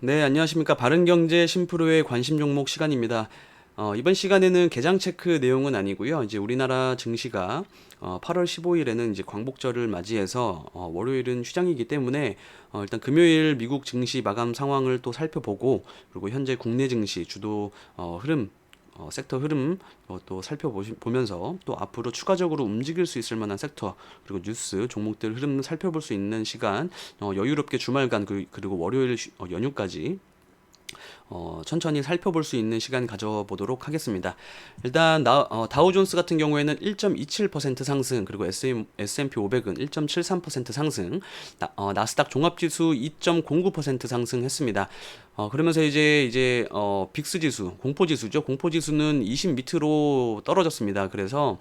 네, 안녕하십니까. 바른경제 심프로의 관심 종목 시간입니다. 이번 시간에는 개장 체크 내용은 아니고요. 이제 우리나라 증시가 8월 15일에는 이제 광복절을 맞이해서 월요일은 휴장이기 때문에 일단 금요일 미국 증시 마감 상황을 또 살펴보고, 그리고 현재 국내 증시 주도 흐름, 섹터 흐름 또 살펴보면서 또 앞으로 추가적으로 움직일 수 있을 만한 섹터, 그리고 뉴스 종목들 흐름 살펴볼 수 있는 시간, 여유롭게 주말간 그리고 월요일 연휴까지 천천히 살펴볼 수 있는 시간 가져보도록 하겠습니다. 일단 다우존스 같은 경우에는 1.27% 상승, 그리고 S&P 500은 1.73% 상승, 나스닥 종합지수 2.09% 상승했습니다. 그러면서 이제 빅스 지수, 공포 지수죠. 공포 지수는 20 밑으로 떨어졌습니다. 그래서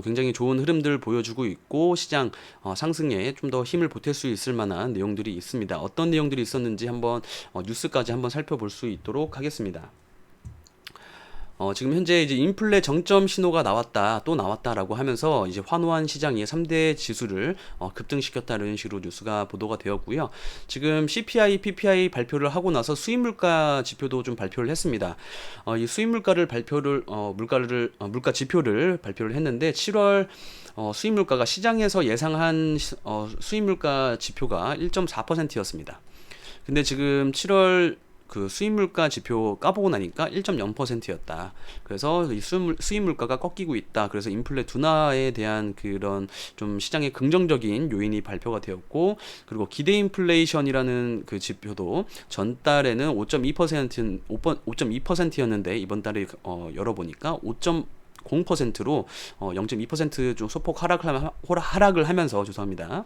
굉장히 좋은 흐름들 보여주고 있고, 시장 상승에 좀 더 힘을 보탤 수 있을 만한 내용들이 있습니다. 어떤 내용들이 있었는지 한번 뉴스까지 한번 살펴볼 수 있도록 하겠습니다. 지금 현재 이제 인플레 정점 신호가 나왔다, 또 나왔다라고 하면서 이제 환호한 시장이 3대 지수를 급등시켰다는 식으로 뉴스가 보도가 되었고요. 지금 CPI, PPI 발표를 하고 나서 수입물가 지표도 좀 발표를 했습니다. 이 수입물가를 발표를 물가 지표를 발표를 했는데 7월 수입물가가 시장에서 예상한 수입물가 지표가 1.4%였습니다. 근데 지금 7월 그 수입물가 지표 까보고 나니까 1.0%였다. 그래서 이 수입물가가 꺾이고 있다. 그래서 인플레 둔화에 대한 그런 좀 시장의 긍정적인 요인이 발표가 되었고, 그리고 기대 인플레이션이라는 그 지표도 전달에는 5.2%였는데 이번 달에 열어보니까 5.0%로 0.2%좀 소폭 하락을 하면서, 죄송합니다.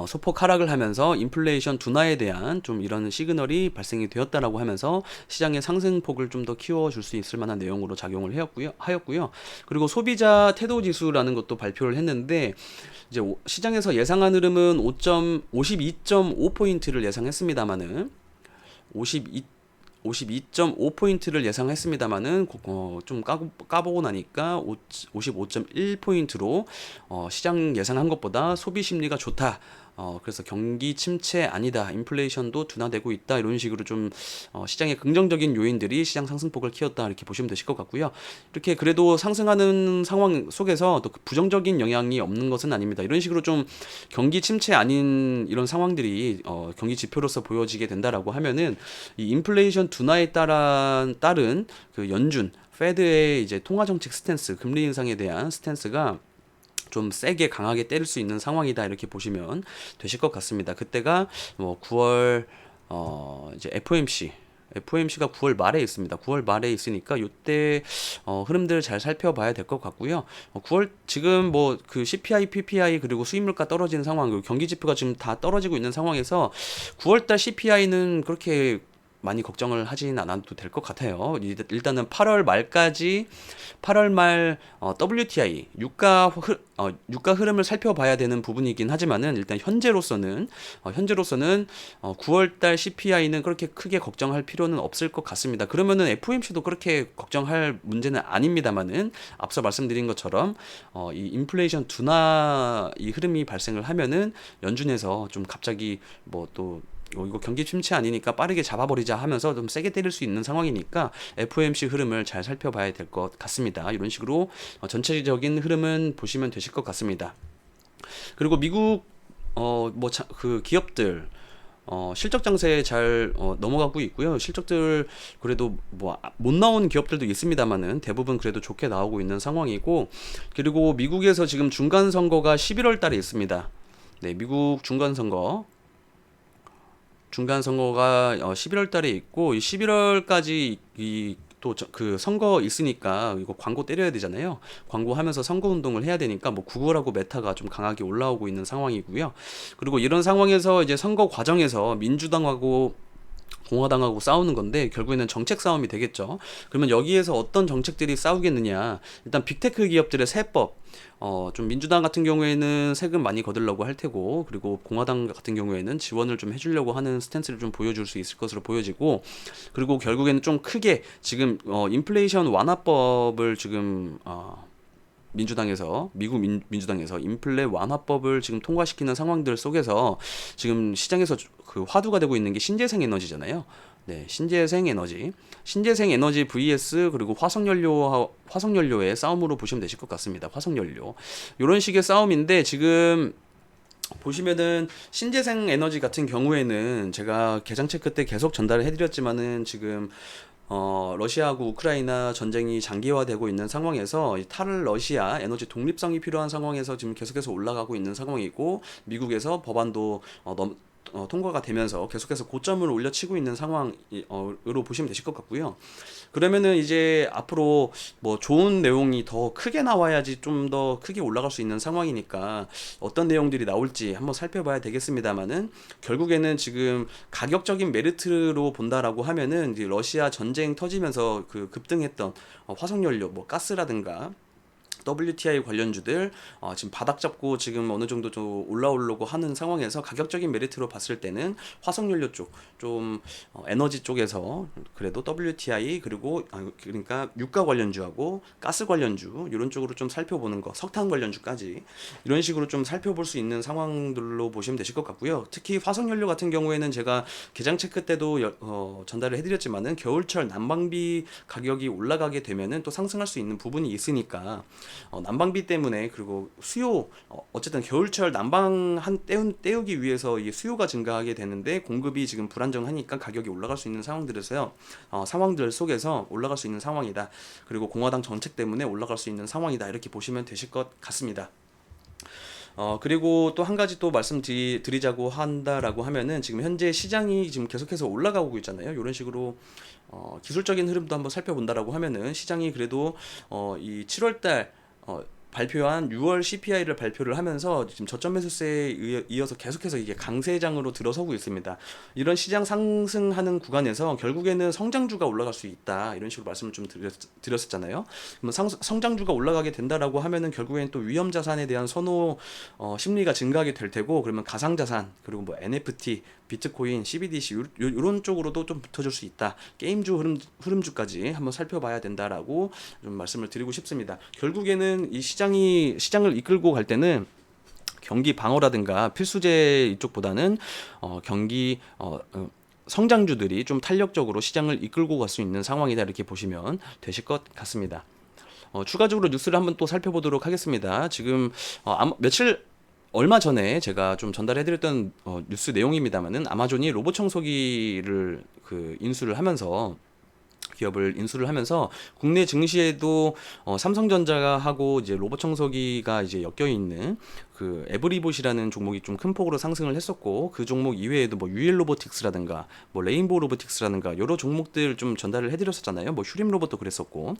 소폭 하락을 하면서 인플레이션 둔화에 대한 좀 이런 시그널이 발생이 되었다라고 하면서 시장의 상승폭을 좀 더 키워줄 수 있을 만한 내용으로 작용을 하였고요. 그리고 소비자 태도 지수라는 것도 발표를 했는데, 이제 시장에서 예상한 흐름은 52.5포인트를 예상했습니다만은 52 52.5포인트를 예상했습니다만은 좀 까보고 나니까 55.1포인트로 시장 예상한 것보다 소비 심리가 좋다. 그래서 경기 침체 아니다, 인플레이션도 둔화되고 있다, 이런 식으로 좀 시장의 긍정적인 요인들이 시장 상승폭을 키웠다, 이렇게 보시면 되실 것 같고요. 이렇게 그래도 상승하는 상황 속에서 또 부정적인 영향이 없는 것은 아닙니다. 이런 식으로 좀 경기 침체 아닌 이런 상황들이 경기 지표로서 보여지게 된다라고 하면은 이 인플레이션 둔화에 따른 그 연준 페드의 이제 통화 정책 스탠스, 금리 인상에 대한 스탠스가 좀 세게 강하게 때릴 수 있는 상황이다, 이렇게 보시면 되실 것 같습니다. 그때가 뭐 9월 이제 FOMC가 9월 말에 있습니다. 9월 말에 있으니까 이때 흐름들 잘 살펴봐야 될 것 같고요. 9월 지금 뭐 그 CPI, PPI 그리고 수입물가 떨어지는 상황, 그리고 경기 지표가 지금 다 떨어지고 있는 상황에서 9월달 CPI는 그렇게 많이 걱정을 하진 않아도 될 것 같아요. 일단은 8월 말까지, 8월 말 WTI 유가 흐름을 살펴봐야 되는 부분이긴 하지만은, 일단 현재로서는 9월 달 CPI는 그렇게 크게 걱정할 필요는 없을 것 같습니다. 그러면은 FOMC도 그렇게 걱정할 문제는 아닙니다만은, 앞서 말씀드린 것처럼 이 인플레이션 둔화 이 흐름이 발생을 하면은 연준에서 좀 갑자기 뭐또 이거 경기 침체 아니니까 빠르게 잡아버리자 하면서 좀 세게 때릴 수 있는 상황이니까 FOMC 흐름을 잘 살펴봐야 될 것 같습니다. 이런 식으로 전체적인 흐름은 보시면 되실 것 같습니다. 그리고 미국 그 기업들 실적 장세에 잘 넘어가고 있고요. 실적들 그래도 뭐 못 나온 기업들도 있습니다만은 대부분 그래도 좋게 나오고 있는 상황이고, 그리고 미국에서 지금 중간 선거가 11월 달에 있습니다. 네, 미국 중간 선거가 11월 달에 있고, 이 11월까지 이 또 그 선거 있으니까 이거 광고 때려야 되잖아요. 광고하면서 선거 운동을 해야 되니까 뭐 구글하고 메타가 좀 강하게 올라오고 있는 상황이고요. 그리고 이런 상황에서 이제 선거 과정에서 민주당하고 공화당하고 싸우는 건데 결국에는 정책 싸움이 되겠죠. 그러면 여기에서 어떤 정책들이 싸우겠느냐? 일단 빅테크 기업들의 세법, 좀 민주당 같은 경우에는 세금 많이 거두려고 할 테고, 그리고 공화당 같은 경우에는 지원을 좀 해주려고 하는 스탠스를 좀 보여줄 수 있을 것으로 보여지고, 그리고 결국에는 좀 크게 지금 인플레이션 완화법을 지금 미국 민주당에서 인플레 완화법을 지금 통과시키는 상황들 속에서 지금 시장에서 그 화두가 되고 있는 게 신재생 에너지잖아요. 네, 신재생 에너지 vs 그리고 화석연료의 싸움으로 보시면 되실 것 같습니다. 화석연료 이런 식의 싸움인데 지금 보시면은 신재생 에너지 같은 경우에는 제가 개장 체크 때 계속 전달을 해드렸지만은 지금 러시아하고 우크라이나 전쟁이 장기화되고 있는 상황에서 이 탈러시아 에너지 독립성이 필요한 상황에서 지금 계속해서 올라가고 있는 상황이고 미국에서 법안도 통과가 되면서 계속해서 고점을 올려치고 있는 상황으로 보시면 되실 것 같고요. 그러면은 이제 앞으로 뭐 좋은 내용이 더 크게 나와야지 좀 더 크게 올라갈 수 있는 상황이니까 어떤 내용들이 나올지 한번 살펴봐야 되겠습니다만은 결국에는 지금 가격적인 메리트로 본다라고 하면은 이제 러시아 전쟁 터지면서 그 급등했던 화석연료 뭐 가스라든가 WTI 관련주들 지금 바닥 잡고 지금 어느 정도 좀 올라오려고 하는 상황에서 가격적인 메리트로 봤을 때는 화석연료 쪽, 좀 에너지 쪽에서 그래도 WTI 그리고 그러니까 유가 관련주하고 가스 관련주 이런 쪽으로 좀 살펴보는 거, 석탄 관련주까지 이런 식으로 좀 살펴볼 수 있는 상황들로 보시면 되실 것 같고요. 특히 화석연료 같은 경우에는 제가 개장 체크 때도 전달을 해드렸지만은 겨울철 난방비 가격이 올라가게 되면은 또 상승할 수 있는 부분이 있으니까 난방비 때문에 그리고 수요 어쨌든 겨울철 난방 때우기 위해서 이 수요가 증가하게 되는데 공급이 지금 불안정하니까 가격이 올라갈 수 있는 상황들에서요 상황들 속에서 올라갈 수 있는 상황이다. 그리고 공화당 정책 때문에 올라갈 수 있는 상황이다. 이렇게 보시면 되실 것 같습니다. 그리고 또 한 가지 또 말씀드리자고 한다라고 하면은 지금 현재 시장이 지금 계속해서 올라가고 있잖아요. 이런 식으로 기술적인 흐름도 한번 살펴본다라고 하면은 시장이 그래도 이 7월달 발표한 6월 CPI를 발표를 하면서 지금 저점 매수세에 이어서 계속해서 이게 강세장으로 들어서고 있습니다. 이런 시장 상승하는 구간에서 결국에는 성장주가 올라갈 수 있다. 이런 식으로 말씀을 좀 드렸었잖아요. 그러면 성장주가 올라가게 된다라고 하면은 결국에는 또 위험 자산에 대한 선호 심리가 증가하게 될 테고 그러면 가상 자산 그리고 뭐 NFT 비트코인, CBDC 이런 쪽으로도 좀 붙어줄 수 있다. 게임주 흐름주까지 한번 살펴봐야 된다라고 좀 말씀을 드리고 싶습니다. 결국에는 이 시장을 이끌고 갈 때는 경기 방어라든가 필수재 이쪽보다는 경기 성장주들이 좀 탄력적으로 시장을 이끌고 갈 수 있는 상황이다. 이렇게 보시면 되실 것 같습니다. 추가적으로 뉴스를 한번 또 살펴보도록 하겠습니다. 지금 얼마 전에 제가 좀 전달해드렸던 뉴스 내용입니다만은 아마존이 로봇 청소기를 기업을 인수를 하면서 국내 증시에도 삼성전자가 하고 이제 로봇 청소기가 이제 엮여 있는 그 에브리봇이라는 종목이 좀 큰 폭으로 상승을 했었고 그 종목 이외에도 뭐 유일 로보틱스라든가 뭐 레인보우 로보틱스라든가 여러 종목들 좀 전달을 해드렸었잖아요. 뭐 슈림 로봇도 그랬었고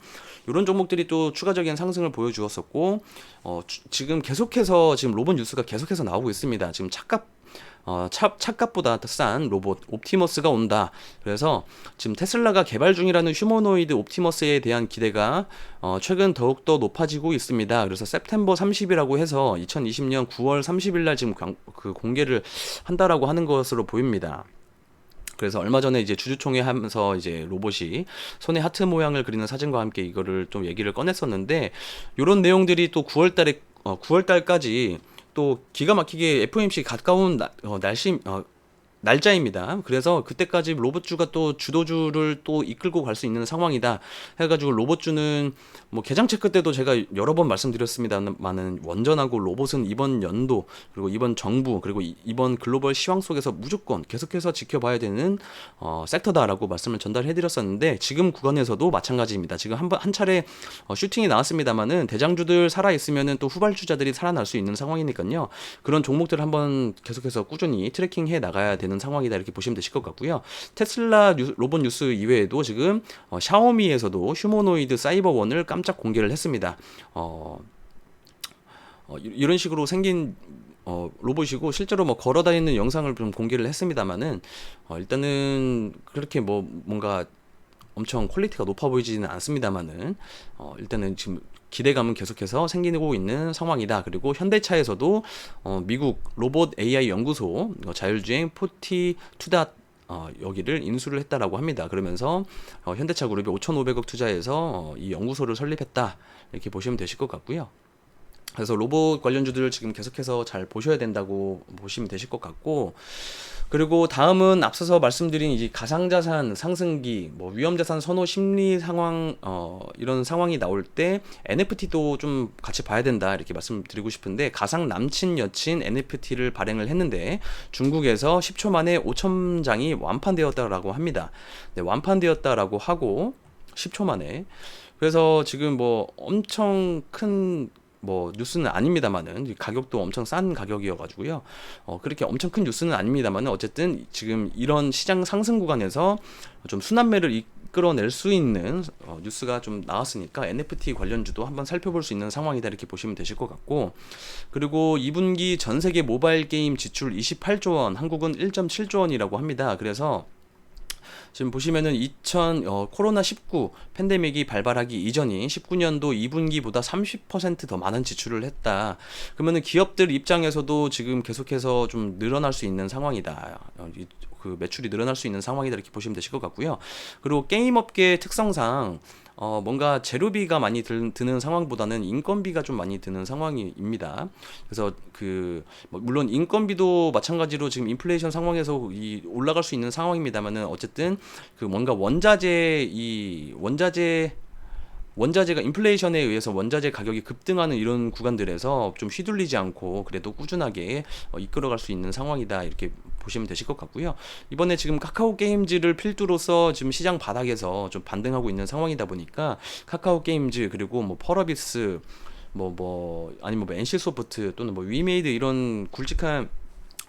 이런 종목들이 또 추가적인 상승을 보여주었었고 지금 계속해서 지금 로봇 뉴스가 계속해서 나오고 있습니다. 지금 차값보다 더 싼 로봇 옵티머스가 온다. 그래서 지금 테슬라가 개발 중이라는 휴머노이드 옵티머스에 대한 기대가 최근 더욱더 높아지고 있습니다. 그래서 September 30이라고 해서 2020년 9월 30일 날 지금 그 공개를 한다라고 하는 것으로 보입니다. 그래서 얼마 전에 이제 주주총회 하면서 이제 로봇이 손에 하트 모양을 그리는 사진과 함께 이거를 좀 얘기를 꺼냈었는데 이런 내용들이 또 9월달까지 또 기가 막히게 FOMC 가까운 날짜입니다. 그래서 그때까지 로봇주가 또 주도주를 또 이끌고 갈 수 있는 상황이다 해가지고 로봇주는 뭐 개장 체크 때도 제가 여러 번 말씀드렸습니다만은 원전하고 로봇은 이번 연도 그리고 이번 정부 그리고 이번 글로벌 시황 속에서 무조건 계속해서 지켜봐야 되는 섹터다라고 말씀을 전달해드렸었는데 지금 구간에서도 마찬가지입니다. 지금 한 차례 슈팅이 나왔습니다만은 대장주들 살아있으면은 또 후발주자들이 살아날 수 있는 상황이니까요. 그런 종목들 한번 계속해서 꾸준히 트래킹해 나가야 되는 상황이다 이렇게 보시면 되실 것 같고요. 테슬라 로봇 뉴스 이외에도 지금 샤오미에서도 휴머노이드 사이버원을 깜짝 공개를 했습니다. 이런 식으로 생긴 로봇이고 실제로 뭐 걸어다니는 영상을 좀 공개를 했습니다만은 일단은 그렇게 뭔가 엄청 퀄리티가 높아 보이지는 않습니다만은 일단은 지금 기대감은 계속해서 생기고 있는 상황이다. 그리고 현대차에서도 미국 로봇 AI 연구소 자율주행 42. 여기를 인수를 했다라고 합니다. 그러면서 현대차 그룹이 5,500억 투자해서 이 연구소를 설립했다. 이렇게 보시면 되실 것 같고요. 그래서 로봇 관련주들 지금 계속해서 잘 보셔야 된다고 보시면 되실 것 같고, 그리고 다음은 앞서서 말씀드린 이 가상자산 상승기, 뭐 위험자산 선호 심리 상황, 이런 상황이 나올 때 NFT도 좀 같이 봐야 된다 이렇게 말씀드리고 싶은데, 가상 남친 여친 NFT를 발행을 했는데 중국에서 10초 만에 5천 장이 완판되었다라고 합니다. 네, 완판되었다라고 하고 10초 만에. 그래서 지금 뭐 엄청 큰 뭐 뉴스는 아닙니다만은, 가격도 엄청 싼 가격이어가지고요. 그렇게 엄청 큰 뉴스는 아닙니다만은, 어쨌든 지금 이런 시장 상승 구간에서 좀 순환매를 이끌어낼 수 있는 뉴스가 좀 나왔으니까 NFT 관련주도 한번 살펴볼 수 있는 상황이다 이렇게 보시면 되실 것 같고, 그리고 2분기 전 세계 모바일 게임 지출 28조 원, 한국은 1.7조 원이라고 합니다. 그래서 지금 보시면은 코로나19 팬데믹이 발발하기 이전인 19년도 2분기보다 30%더 많은 지출을 했다. 그러면은 기업들 입장에서도 지금 계속해서 좀 늘어날 수 있는 상황이다. 그 매출이 늘어날 수 있는 상황이다 이렇게 보시면 되실 것 같고요. 그리고 게임 업계 특성상 뭔가 재료비가 많이 드는 상황보다는 인건비가 좀 많이 드는 상황입니다. 그래서 뭐 물론 인건비도 마찬가지로 지금 인플레이션 상황에서 올라갈 수 있는 상황입니다만은, 어쨌든 뭔가 원자재가 인플레이션에 의해서 원자재 가격이 급등하는 이런 구간들에서 좀 휘둘리지 않고 그래도 꾸준하게 이끌어갈 수 있는 상황이다 이렇게 보시면 되실 것 같고요. 이번에 지금 카카오 게임즈를 필두로서 지금 시장 바닥에서 좀 반등하고 있는 상황이다 보니까, 카카오 게임즈 그리고 뭐 펄어비스 아니면 뭐 NC소프트 또는 뭐 위메이드, 이런 굵직한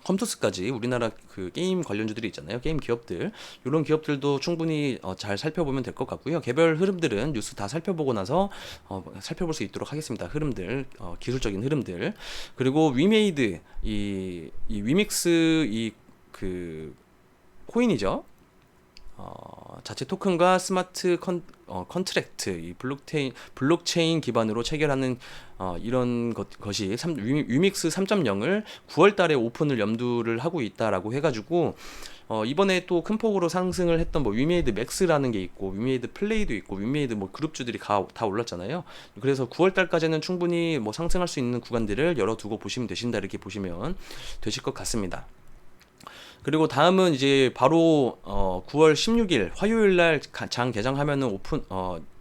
컴투스까지 우리나라 그 게임 관련주들이 있잖아요. 게임 기업들, 이런 기업들도 충분히 잘 살펴보면 될 것 같고요. 개별 흐름들은 뉴스 다 살펴보고 나서 살펴볼 수 있도록 하겠습니다. 흐름들, 기술적인 흐름들. 그리고 위메이드, 이 위믹스 코인이죠. 자체 토큰과 스마트 컨트랙트, 이 블록체인 기반으로 체결하는 이런 것이 위믹스 3.0을 9월 달에 오픈을 염두를 하고 있다라고 해가지고, 이번에 또 큰 폭으로 상승을 했던 뭐 위메이드 맥스라는 게 있고, 위메이드 플레이도 있고, 위메이드 뭐 그룹주들이 다 올랐잖아요. 그래서 9월 달까지는 충분히 뭐 상승할 수 있는 구간들을 열어두고 보시면 되신다 이렇게 보시면 되실 것 같습니다. 그리고 다음은 이제 바로 9월 16일 화요일 날 장 개장하면은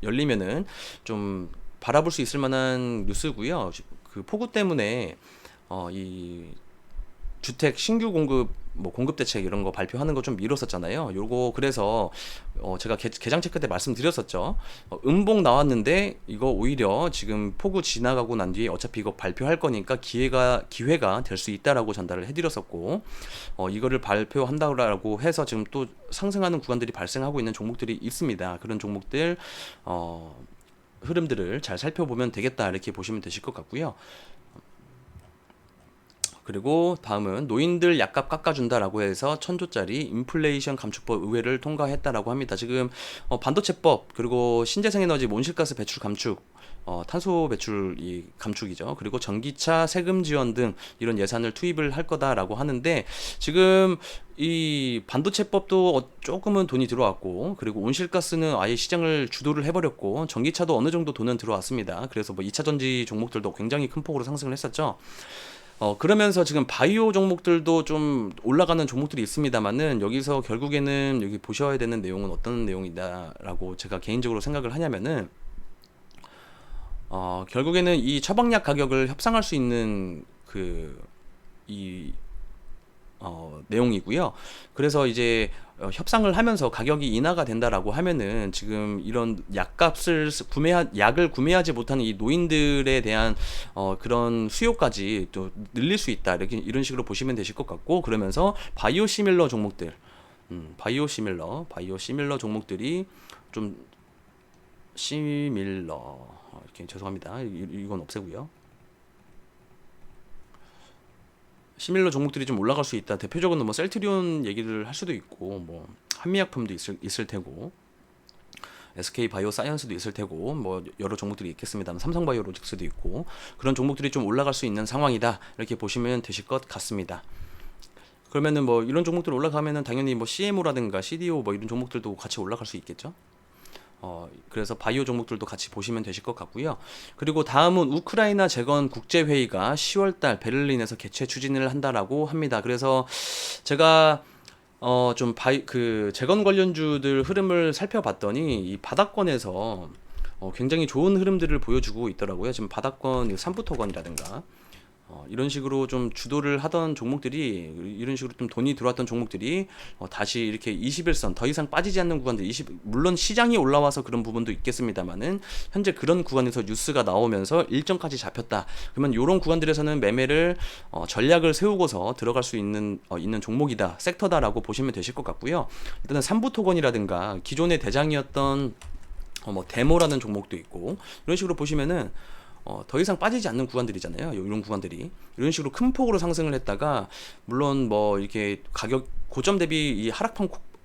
열리면은 좀 바라볼 수 있을 만한 뉴스고요. 그 폭우 때문에 이 주택 신규 공급 대책 이런 거 발표하는 거 좀 미뤘었잖아요. 요거 그래서 제가 개장 체크 때 말씀드렸었죠. 음봉 나왔는데 이거 오히려 지금 폭우 지나가고 난 뒤에 어차피 이거 발표할 거니까 기회가 될 수 있다라고 전달을 해드렸었고, 이거를 발표한다고 해서 지금 또 상승하는 구간들이 발생하고 있는 종목들이 있습니다. 그런 종목들 흐름들을 잘 살펴보면 되겠다 이렇게 보시면 되실 것 같고요. 그리고 다음은 노인들 약값 깎아준다라고 해서 1,000조짜리 인플레이션 감축법 의회를 통과했다라고 합니다. 지금 반도체법, 그리고 신재생에너지 온실가스 배출 감축, 탄소 배출 감축이죠. 그리고 전기차 세금 지원 등 이런 예산을 투입을 할 거다라고 하는데, 지금 이 반도체법도 조금은 돈이 들어왔고, 그리고 온실가스는 아예 시장을 주도를 해버렸고, 전기차도 어느 정도 돈은 들어왔습니다. 그래서 뭐 2차 전지 종목들도 굉장히 큰 폭으로 상승을 했었죠. 그러면서 지금 바이오 종목들도 좀 올라가는 종목들이 있습니다만은, 여기서 결국에는 여기 보셔야 되는 내용은 어떤 내용이다라고 제가 개인적으로 생각을 하냐면은, 결국에는 이 처방약 가격을 협상할 수 있는 이 내용이고요. 그래서 이제 협상을 하면서 가격이 인하가 된다라고 하면은, 지금 이런 약을 구매하지 못하는 이 노인들에 대한 그런 수요까지 또 늘릴 수 있다, 이런 식으로 보시면 되실 것 같고, 그러면서 바이오시밀러 종목들, 바이오시밀러 종목들이 좀 이렇게 죄송합니다. 이건 없애고요. 시밀러 종목들이 좀 올라갈 수 있다. 대표적으로 뭐 셀트리온 얘기를 할 수도 있고, 뭐 한미약품도 있을 테고, SK 바이오사이언스도 있을 테고, 뭐 여러 종목들이 있겠습니다. 삼성바이오로직스도 있고, 그런 종목들이 좀 올라갈 수 있는 상황이다 이렇게 보시면 되실 것 같습니다. 그러면은 뭐 이런 종목들 올라가면은 당연히 뭐 CMO라든가 CDO 뭐 이런 종목들도 같이 올라갈 수 있겠죠. 그래서 바이오 종목들도 같이 보시면 되실 것 같고요. 그리고 다음은 우크라이나 재건 국제회의가 10월달 베를린에서 개최 추진을 한다라고 합니다. 그래서 제가 그 재건 관련주들 흐름을 살펴봤더니 이 바닥권에서 굉장히 좋은 흐름들을 보여주고 있더라고요. 지금 바닥권 삼부토건이라든가 이런 식으로 좀 주도를 하던 종목들이, 이런 식으로 좀 돈이 들어왔던 종목들이 다시 이렇게 21선 더 이상 빠지지 않는 구간들, 물론 시장이 올라와서 그런 부분도 있겠습니다만은 현재 그런 구간에서 뉴스가 나오면서 일정까지 잡혔다. 그러면 이런 구간들에서는 매매를 전략을 세우고서 들어갈 수 있는 종목이다, 섹터다라고 보시면 되실 것 같고요. 일단은 삼부토건이라든가 기존의 대장이었던 뭐 데모라는 종목도 있고, 이런 식으로 보시면은 더 이상 빠지지 않는 구간들이잖아요. 이런 구간들이 이런 식으로 큰 폭으로 상승을 했다가, 물론 뭐 이렇게 가격 고점 대비 이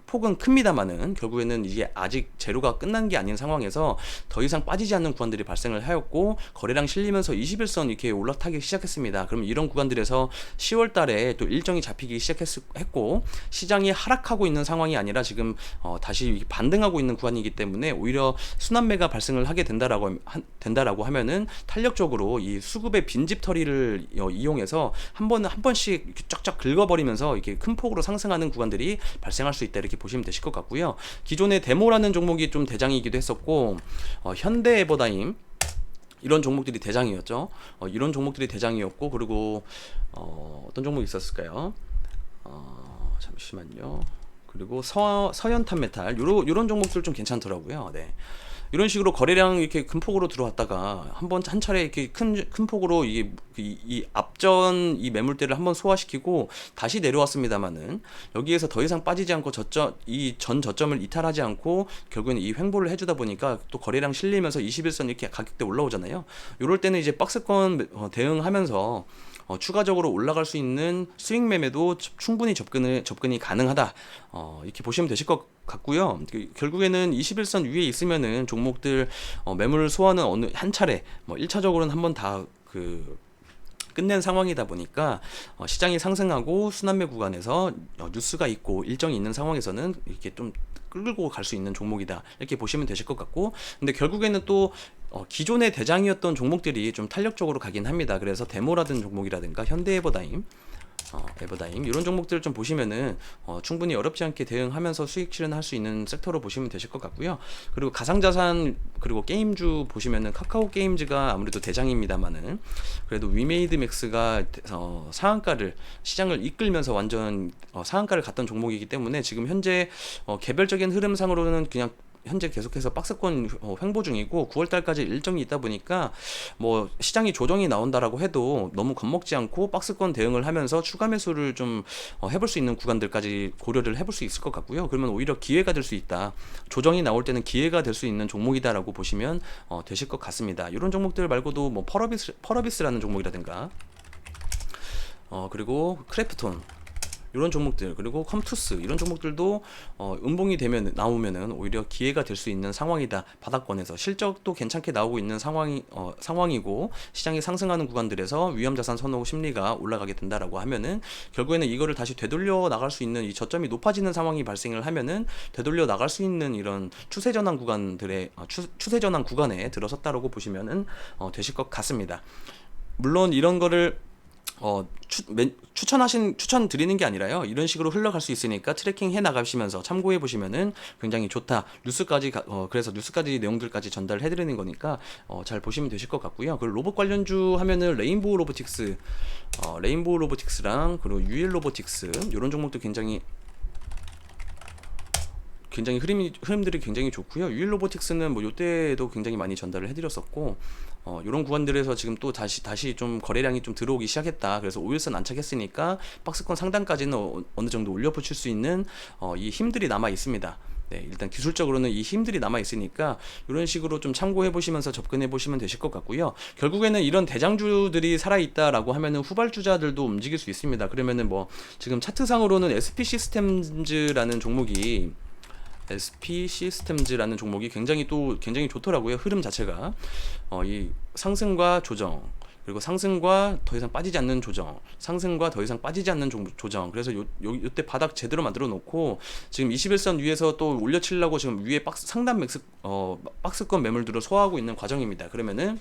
폭은 큽니다만은 결국에는 이게 아직 제로가 끝난 게 아닌 상황에서 더 이상 빠지지 않는 구간들이 발생을 하였고, 거래량 실리면서 21선 이렇게 올라타기 시작했습니다. 그럼 이런 구간들에서 10월 달에 또 일정이 잡히기 시작했고, 시장이 하락하고 있는 상황이 아니라 지금 다시 반등하고 있는 구간이기 때문에 오히려 순환매가 발생을 하게 된다라고 하면은 탄력적으로 이 수급의 빈집 털이를 이용해서 한 번씩 쫙쫙 긁어버리면서 이렇게 큰 폭으로 상승하는 구간들이 발생할 수 있다, 이렇게 보시면 되실 것 같고요. 기존의 데모라는 종목이 좀 대장이기도 했었고, 현대에버다임 이런 종목들이 대장이었죠. 이런 종목들이 대장이었고, 그리고 어떤 종목이 있었을까요? 잠시만요. 그리고 서현탄메탈, 요런 종목들 좀 괜찮더라고요. 네. 이런 식으로 거래량 이렇게 큰 폭으로 들어왔다가 한 차례 이렇게 큰 폭으로 이 앞전 이 매물대를 한번 소화시키고 다시 내려왔습니다만은, 여기에서 더 이상 빠지지 않고 이 전 저점을 이탈하지 않고 결국에는 이 횡보를 해주다 보니까 또 거래량 실리면서 21선 이렇게 가격대 올라오잖아요. 이럴 때는 이제 박스권 대응하면서 추가적으로 올라갈 수 있는 스윙 매매도 충분히 접근이 가능하다, 이렇게 보시면 되실 것 같고요. 결국에는 21선 위에 있으면은 종목들 매물 소화는 한 차례, 뭐 1차적으로는 한번 다 끝낸 상황이다 보니까 시장이 상승하고 순환매 구간에서 뉴스가 있고 일정이 있는 상황에서는 이렇게 좀 끌고 갈 수 있는 종목이다, 이렇게 보시면 되실 것 같고, 근데 결국에는 또 기존의 대장이었던 종목들이 좀 탄력적으로 가긴 합니다. 그래서 데모라든 종목이라든가 현대에버다임, 이런 종목들을 좀 보시면은 충분히 어렵지 않게 대응하면서 수익 실현할 수 있는 섹터로 보시면 되실 것 같고요. 그리고 가상자산, 그리고 게임주 보시면은 카카오 게임즈가 아무래도 대장입니다만은, 그래도 위메이드 맥스가 상한가를, 시장을 이끌면서 완전 상한가를 갔던 종목이기 때문에 지금 현재 개별적인 흐름상으로는 그냥 현재 계속해서 박스권 횡보 중이고, 9월달까지 일정이 있다 보니까 뭐 시장이 조정이 나온다라고 해도 너무 겁먹지 않고 박스권 대응을 하면서 추가 매수를 좀 해볼 수 있는 구간들까지 고려를 해볼 수 있을 것 같고요. 그러면 오히려 기회가 될 수 있다, 조정이 나올 때는 기회가 될 수 있는 종목이다라고 보시면 되실 것 같습니다. 이런 종목들 말고도 뭐 펄어비스라는 종목이라든가 그리고 크래프톤, 이런 종목들, 그리고 컴투스, 이런 종목들도 음봉이 나오면은 오히려 기회가 될 수 있는 상황이다. 바닥권에서 실적도 괜찮게 나오고 있는 상황이고, 시장이 상승하는 구간들에서 위험자산 선호 심리가 올라가게 된다라고 하면은 결국에는 이거를 다시 되돌려 나갈 수 있는, 이 저점이 높아지는 상황이 발생을 하면은 되돌려 나갈 수 있는 이런 추세전환 구간에 들어섰다라고 보시면은 되실 것 같습니다. 물론 이런 거를 추천 드리는 게 아니라요, 이런 식으로 흘러갈 수 있으니까 트래킹 해 나가시면서 참고해 보시면은 굉장히 좋다. 그래서 뉴스까지 내용들까지 전달해 드리는 거니까 잘 보시면 되실 것 같고요. 그리고 로봇 관련주 하면은 레인보우 로보틱스랑 그리고 UL 로보틱스, 이런 종목도 굉장히 흐름들이 굉장히 좋고요. UL 로보틱스는 뭐 요때도 굉장히 많이 전달을 해드렸었고, 이런 구간들에서 지금 또 다시 좀 거래량이 좀 들어오기 시작했다. 그래서 5일선 안착했으니까 박스권 상단까지는 어느 정도 올려붙일 수 있는 이 힘들이 남아 있습니다. 네, 일단 기술적으로는 이 힘들이 남아 있으니까 이런 식으로 좀 참고해 보시면서 접근해 보시면 되실 것 같고요. 결국에는 이런 대장주들이 살아 있다라고 하면은 후발주자들도 움직일 수 있습니다. 그러면은 뭐 지금 차트상으로는 SP 시스템즈라는 종목이 굉장히 좋더라고요. 흐름 자체가 이 상승과 조정, 그리고 상승과 더 이상 빠지지 않는 조정, 상승과 더 이상 빠지지 않는 조정. 그래서 요때 바닥 제대로 만들어 놓고 지금 21선 위에서 또 올려치려고 지금 위에 상단 박스권 매물들을 소화하고 있는 과정입니다. 그러면은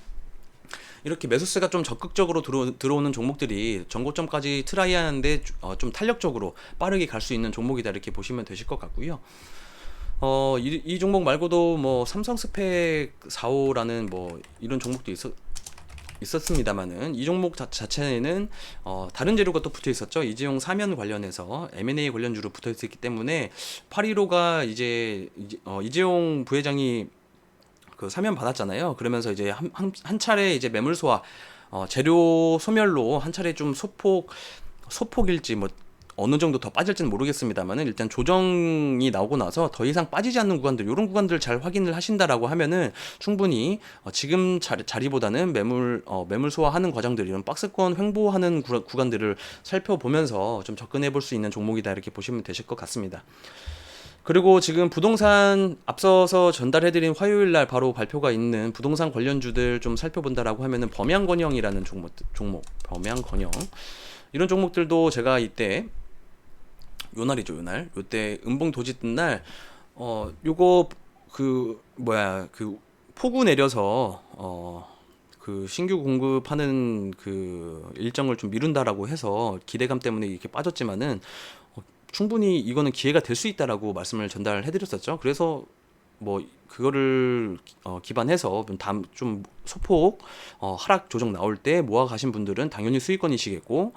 이렇게 매수세가 좀 적극적으로 들어오는 종목들이 전고점까지 트라이 하는데 좀 탄력적으로 빠르게 갈 수 있는 종목이다, 이렇게 보시면 되실 것 같고요. 이 종목 말고도 뭐 삼성스펙 45라는 뭐 이런 종목도 있었습니다만은 이 종목 자체는 다른 재료가 또 붙어 있었죠. 이재용 사면 관련해서 M&A 관련주로 붙어 있었기 때문에 815가 이재용 부회장이 그 사면 받았잖아요. 그러면서 이제 한 차례 이제 매물 소화, 재료 소멸로 한 차례 좀 소폭일지 뭐 어느 정도 더 빠질지는 모르겠습니다만은 일단 조정이 나오고 나서 더 이상 빠지지 않는 구간들, 이런 구간들을 잘 확인을 하신다라고 하면은 충분히 지금 자리보다는 매물 소화하는 과정들, 이런 박스권 횡보하는 구간들을 살펴보면서 좀 접근해 볼 수 있는 종목이다, 이렇게 보시면 되실 것 같습니다. 그리고 지금 부동산 앞서서 전달해드린 화요일 날 바로 발표가 있는 부동산 관련주들 좀 살펴본다라고 하면은 범양건영이라는 범양건영, 이런 종목들도 제가 이때 요때 음봉 도지 뜬 날 요거 그 폭우 내려서 그 신규 공급하는 그 일정을 좀 미룬다라고 해서 기대감 때문에 이렇게 빠졌지만은 충분히 이거는 기회가 될 수 있다라고 말씀을 전달해 드렸었죠. 그래서 뭐 그거를 기반해서 다음 좀 소폭 하락 조정 나올 때 모아 가신 분들은 당연히 수익권이시겠고,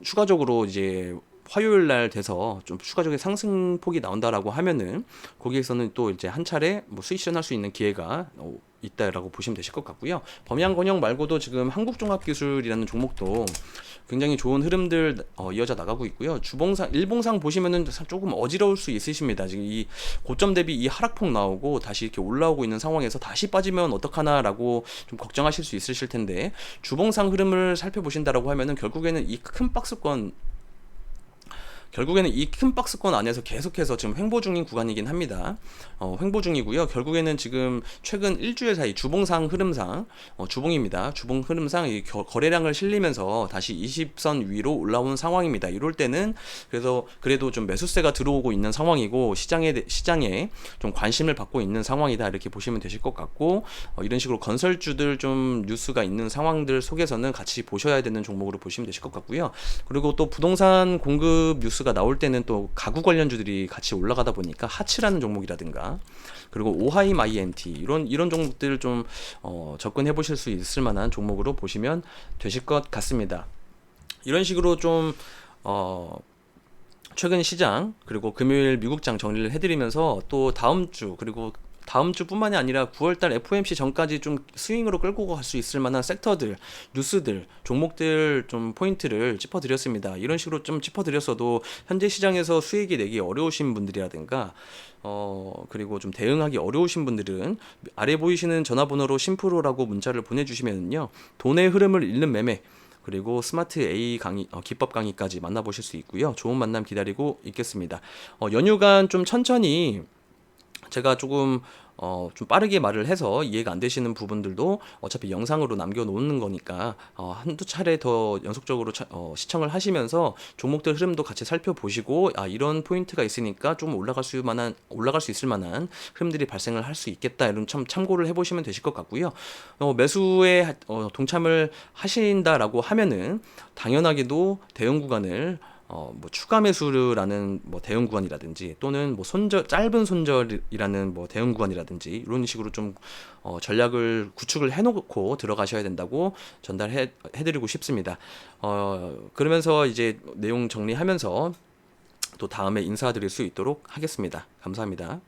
추가적으로 이제 화요일 날 돼서 좀 추가적인 상승폭이 나온다라고 하면은 거기에서는 또 이제 한 차례 뭐 수익 실현할 수 있는 기회가 있다라고 보시면 되실 것 같고요. 범양건영 말고도 지금 한국종합기술이라는 종목도 굉장히 좋은 흐름들 이어져 나가고 있고요. 일봉상 보시면은 조금 어지러울 수 있으십니다. 지금 이 고점 대비 이 하락폭 나오고 다시 이렇게 올라오고 있는 상황에서 다시 빠지면 어떡하나라고 좀 걱정하실 수 있으실 텐데, 주봉상 흐름을 살펴보신다라고 하면은 결국에는 이 큰 박스권 안에서 계속해서 지금 횡보 중인 구간이긴 합니다. 횡보 중이고요. 결국에는 지금 최근 일주일 사이 주봉상 흐름상, 주봉입니다. 주봉 흐름상 이 거래량을 실리면서 다시 20선 위로 올라오는 상황입니다. 이럴 때는 그래도 좀 매수세가 들어오고 있는 상황이고, 시장에 좀 관심을 받고 있는 상황이다, 이렇게 보시면 되실 것 같고, 이런 식으로 건설주들 좀 뉴스가 있는 상황들 속에서는 같이 보셔야 되는 종목으로 보시면 되실 것 같고요. 그리고 또 부동산 공급 뉴스가 나올 때는 또 가구 관련주들이 같이 올라가다 보니까 하츠라는 종목이라든가, 그리고 오하임 IMT, 이런 종목들 좀 접근해 보실 수 있을 만한 종목으로 보시면 되실 것 같습니다. 이런 식으로 좀 최근 시장, 그리고 금요일 미국장 정리를 해드리면서 또 다음 주뿐만이 아니라 9월달 FOMC 전까지 좀 스윙으로 끌고 갈 수 있을 만한 섹터들, 뉴스들, 종목들 좀 포인트를 짚어드렸습니다. 이런 식으로 좀 짚어드렸어도 현재 시장에서 수익이 내기 어려우신 분들이라든가, 그리고 좀 대응하기 어려우신 분들은 아래 보이시는 전화번호로 심프로라고 문자를 보내주시면요, 돈의 흐름을 읽는 매매, 그리고 스마트 A 기법 강의까지 만나보실 수 있고요. 좋은 만남 기다리고 있겠습니다. 연휴간 좀 천천히 제가 좀 빠르게 말을 해서 이해가 안 되시는 부분들도 어차피 영상으로 남겨놓는 거니까 한두 차례 더 연속적으로 시청을 하시면서 종목들 흐름도 같이 살펴보시고, 이런 포인트가 있으니까 좀 올라갈 수 있을 만한 흐름들이 발생을 할 수 있겠다, 이런 참고를 해보시면 되실 것 같고요. 매수에 동참을 하신다라고 하면은 당연하게도 대응 구간을 뭐 추가 매수라는 뭐 대응 구간이라든지, 또는 뭐 짧은 손절이라는 뭐 대응 구간이라든지, 이런 식으로 좀 전략을 구축을 해놓고 들어가셔야 된다고 해드리고 싶습니다. 그러면서 이제 내용 정리하면서 또 다음에 인사드릴 수 있도록 하겠습니다. 감사합니다.